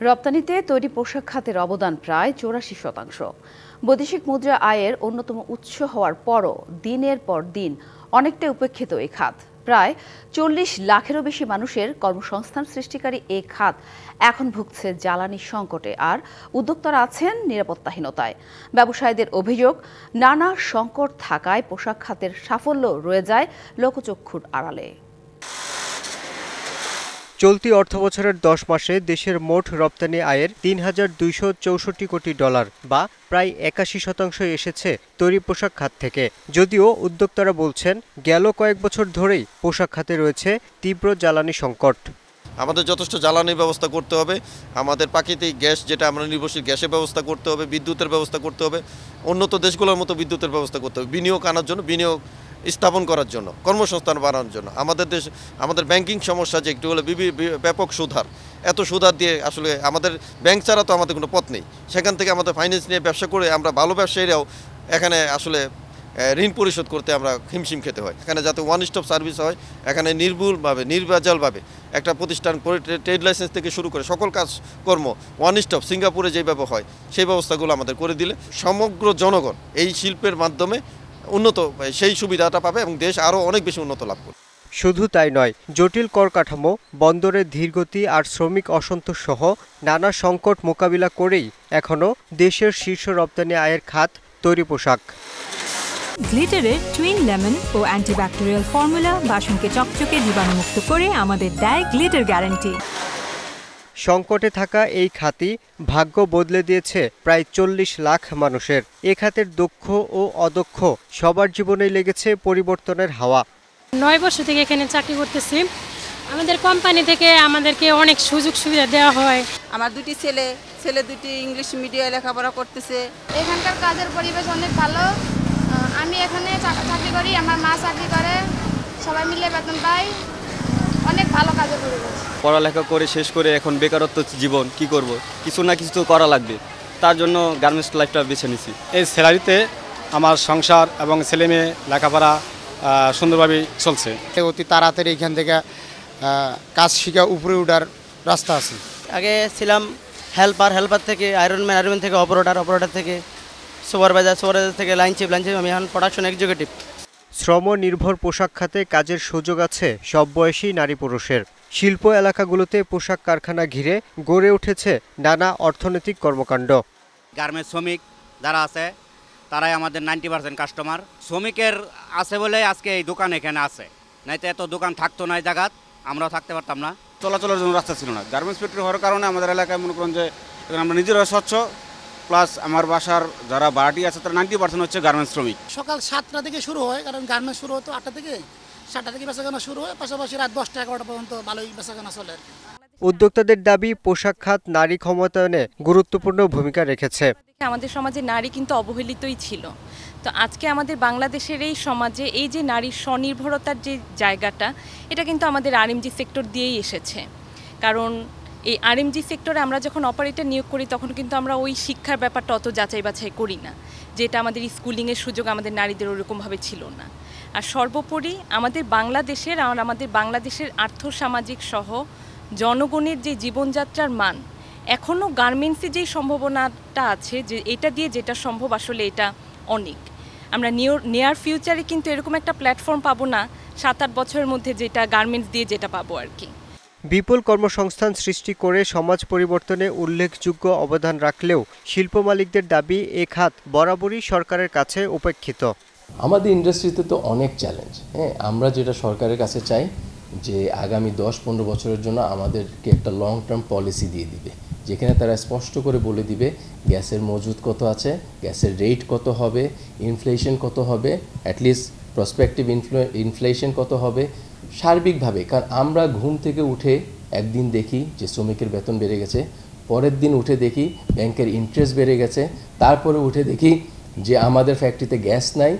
রপ্তানিতে তৈরি পোশাক খাতের অবদান প্রায় ৮৪%। বৈদেশিক মুদ্রা আয়ের অন্যতম উৎস হওয়ার পরও দিনের পর দিন অনেকটাই উপেক্ষিত এই খাত। প্রায় ৪০ লাখেরও বেশি মানুষের কর্মসংস্থান সৃষ্টিকারী এই খাত এখন ভুগছে জ্বালানি সংকটে, আর উদ্যোক্তারা আছেন নিরাপত্তাহীনতায়। ব্যবসায়ীদের অভিযোগ, নানা সংকট থাকায় পোশাক খাতের সাফল্য রয়ে যায় লোকচক্ষুর আড়ালে। চলতি অর্থবছরের ১০ মাসে দেশের মোট রপ্তানি আয়ের $৩,২৬৪ কোটি বা প্রায় ৮১% এসেছে তৈরি পোশাক খাত থেকে। যদিও উদ্যোক্তারা বলছেন, গেল কয়েক বছর ধরেই পোশাক খাতে রয়েছে তীব্র জ্বালানি সংকট। আমাদের যথেষ্ট জ্বালানি ব্যবস্থা করতে হবে, আমাদের প্রাকৃতিক গ্যাস যেটা আমরা নির্ভরশীল গ্যাসের ব্যবস্থা করতে হবে, বিদ্যুতের ব্যবস্থা করতে হবে, উন্নত দেশগুলোর মতো বিদ্যুতের ব্যবস্থা করতে হবে, বিনিয়োগ আনার জন্য, বিনিয়োগ স্থাপন করার জন্য, কর্মসংস্থান বাড়ানোর জন্য। আমাদের ব্যাংকিং সমস্যা যে একটু হলে ব্যাপক সুদহার, এত সুদহার দিয়ে আসলে আমাদের ব্যাংক ছাড়া তো আমাদের কোনো পথ নেই। সেখান থেকে আমাদের ফাইন্যান্স নিয়ে ব্যবসা করে আমরা ভালো ব্যবসায়ীরাও এখানে আসলে ঋণ পরিশোধ করতে আমরা হিমশিম খেতে হয়। এখানে যাতে ওয়ান স্টপ সার্ভিস হয়, এখানে নির্ভুলভাবে নির্ভেজালভাবে একটা প্রতিষ্ঠান ট্রেড লাইসেন্স থেকে শুরু করে সকল কাজকর্ম ওয়ান স্টপ সিঙ্গাপুরে যেভাবে হয় সেই ব্যবস্থাগুলো আমাদের করে দিলে সমগ্র জনগণ এই শিল্পের মাধ্যমে উন্নত সেই সুবিধাটা পাবে এবং দেশ আরও অনেক বেশি উন্নত লাভ করবে। শুধু তাই নয়, জটিল কর কাঠামো, বন্দরের ধীরগতি আর শ্রমিক অসন্তোষ সহ নানা সংকট মোকাবিলা করেই এখনও দেশের শীর্ষ রপ্তানি আয়ের খাত তৈরি পোশাক। গ্লিটারের টুইন লেমন ও অ্যান্টিব্যাকটেরিয়াল ফর্মুলা বাসনকে চকচকে জীবাণুমুক্ত করে আমাদের দেয় গ্লিটার গ্যারান্টি। সংকটে থাকা এই খাতই ভাগ্য বদলে দিয়েছে প্রায় ৪০ লাখ মানুষের। এ খাতের দক্ষ ও অদক্ষ সবার জীবনেই লেগেছে পরিবর্তনের হাওয়া। ৯ বছর থেকে এখানে চাকরি করতেছি। আমাদের কোম্পানি থেকে আমাদেরকে অনেক সুযোগ সুবিধা দেওয়া হয়। আমার দুটি ছেলে দুটি ইংলিশ মিডিয়ামে লেখাপড়া করতেছে। এখানকার কাজের পরিবেশ অনেক ভালো। আমি এখানে চাকরি করি, আমার মা চাকরি করে, সবাই মিলে বেতন পাই। অনেক ভালো কাজের পরিবেশ। পড়ালেখা করে শেষ করে এখন বেকারত্ব জীবন, কি করব, কিছু না কিছু তো করা লাগবে, তার জন্য গার্মেন্টস লাইফটা বেছে নিছি। এই স্যালারিতে আমার সংসার এবং ছেলে মেয়ে লেখাপড়া সুন্দরভাবে চলছে। অতি তাড়াতাড়ি এখান থেকে কাজ শিখা উপরে উঠার রাস্তা আছে। আগে ছিলাম হেল্পার থেকে আয়রনম্যান থেকে অপারেটর থেকে সুপারভাইজার থেকে লাইন চিফ আমি এখন প্রোডাকশন এক্সিকিউটিভ। শ্রম নির্ভর পোশাক খাতে কাজের সুযোগ আছে সব বয়সী নারী পুরুষের। শিল্প এলাকাগুলোতে পোশাক কারখানা ঘিরে গড়ে উঠেছে নানা অর্থনৈতিক কর্মকাণ্ড। গার্মেন্টস শ্রমিক যারা আছে তারাই আমাদের 90% কাস্টমার। শ্রমিকের আছে বলে আজকে এই দোকান এখানে আছে, নাইতো এত দোকান থাকতো না এই জায়গাত, আমরাও থাকতে পারতাম না। চলাচলের জন্য রাস্তা ছিল না। গার্মেন্টস ফ্যাক্টরি হওয়ার কারণে আমাদের এলাকায় মনে করেন যে আমরা নিজেরা স্বচ্ছ, প্লাস আমার বাসার যারা ভাড়াটি আছে তারা 90% হচ্ছে গার্মেন্টস শ্রমিক। সকাল 7টা থেকে শুরু হয়, কারণ গার্মেন্টস শুরু হতো 8টা থেকে, 7টা থেকে বেচাকেনা শুরু হয়, পাশাপাশি রাত 10টা-11টা পর্যন্ত ভালোই বেচাকেনা চলে। উদ্যোক্তাদের দাবি, পোশাক খাত নারী ক্ষমতায়নে গুরুত্বপূর্ণ ভূমিকা রেখেছে। আমাদের সমাজে নারী কিন্তু অবহেলিতই ছিল। তো আজকে আমাদের বাংলাদেশের এই সমাজে এই যে নারীর স্বনির্ভরতার যে জায়গাটা, এটা কিন্তু আমাদের আরএমজি সেক্টর দিয়েই এসেছে। কারণ এই আরএমজি সেক্টরে আমরা যখন অপারেটর নিয়োগ করি তখন কিন্তু আমরা ওই শিক্ষার ব্যাপারটা অত যাচাই বাছাই করি না, যেটা আমাদের স্কুলিংয়ের সুযোগ আমাদের নারীদের ওরকমভাবে ছিল না। আর সর্বোপরি আমাদের বাংলাদেশের আর্থসামাজিক সহ জনগণের যে জীবনযাত্রার মান, এখনও গার্মেন্টসে যেই সম্ভাবনাটা আছে, যে এটা দিয়ে যেটা সম্ভব আসলে এটা অনেক। আমরা নিয়ার ফিউচারে কিন্তু এরকম একটা প্ল্যাটফর্ম পাবো না 7-8 বছরের মধ্যে, যেটা গার্মেন্টস দিয়ে যেটা পাবো আর কি। বিপুল কর্মসংস্থান সৃষ্টি করে সমাজ পরিবর্তনে উল্লেখযোগ্য অবদান রাখলেও শিল্প মালিকদের দাবি, এ খাত বরাবরই সরকারের কাছে উপেক্ষিত। আমাদের ইন্ডাস্ট্রিতে তো অনেক চ্যালেঞ্জ। আমরা যেটা সরকারের কাছে চাই যে আগামী 10-15 বছরের জন্য আমাদেরকে একটা লং টার্ম পলিসি দিয়ে দিবে, যেখানে তারা স্পষ্ট করে বলে দিবে গ্যাসের মজুদ কত আছে, গ্যাসের রেট কত হবে, ইনফ্লেশন কত হবে, অ্যাটলিস্ট প্রসপেক্টিভ ইনফ্লেশন কত হবে সার্বিকভাবে। কারণ আমরা ঘুম থেকে উঠে একদিন দেখি যে শ্রমিকের বেতন বেড়ে গেছে, পরের দিন উঠে দেখি ব্যাংকের ইন্টারেস্ট বেড়ে গেছে, তারপরে উঠে দেখি যে আমাদের ফ্যাক্টরিতে গ্যাস নাই।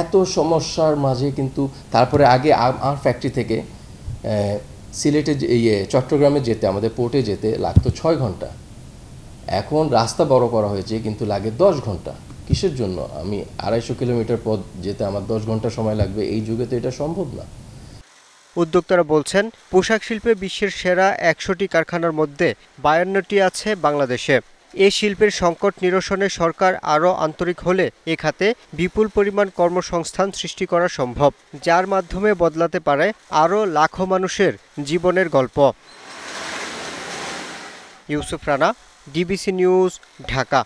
এত সমস্যার মাঝে কিন্তু তারপরে আগে আমার ফ্যাক্টরি থেকে সিলেটে চট্টগ্রামে যেতে, আমাদের পোর্টে যেতে লাগতো 6 ঘন্টা। এখন রাস্তা বড় করা হয়েছে কিন্তু লাগে 10 ঘন্টা। কিসের জন্য? আমি 250 কিলোমিটার পথ যেতে আমার 10 ঘন্টা সময় লাগবে, এই যুগে তো এটা সম্ভব না। উদ্যোক্তারা বলছেন, পোশাক শিল্পে বিশ্বের সেরা ১০০টি কারখানার মধ্যে ৫২টি আছে বাংলাদেশে। এ শিল্পের সংকট নিরসনে সরকার আরও আন্তরিক হলে এ খাতে বিপুল পরিমাণ কর্মসংস্থান সৃষ্টি করা সম্ভব, যার মাধ্যমে বদলাতে পারে আরও লাখো মানুষের জীবনের গল্প। Yusuf Rana, DBC news, Dhaka.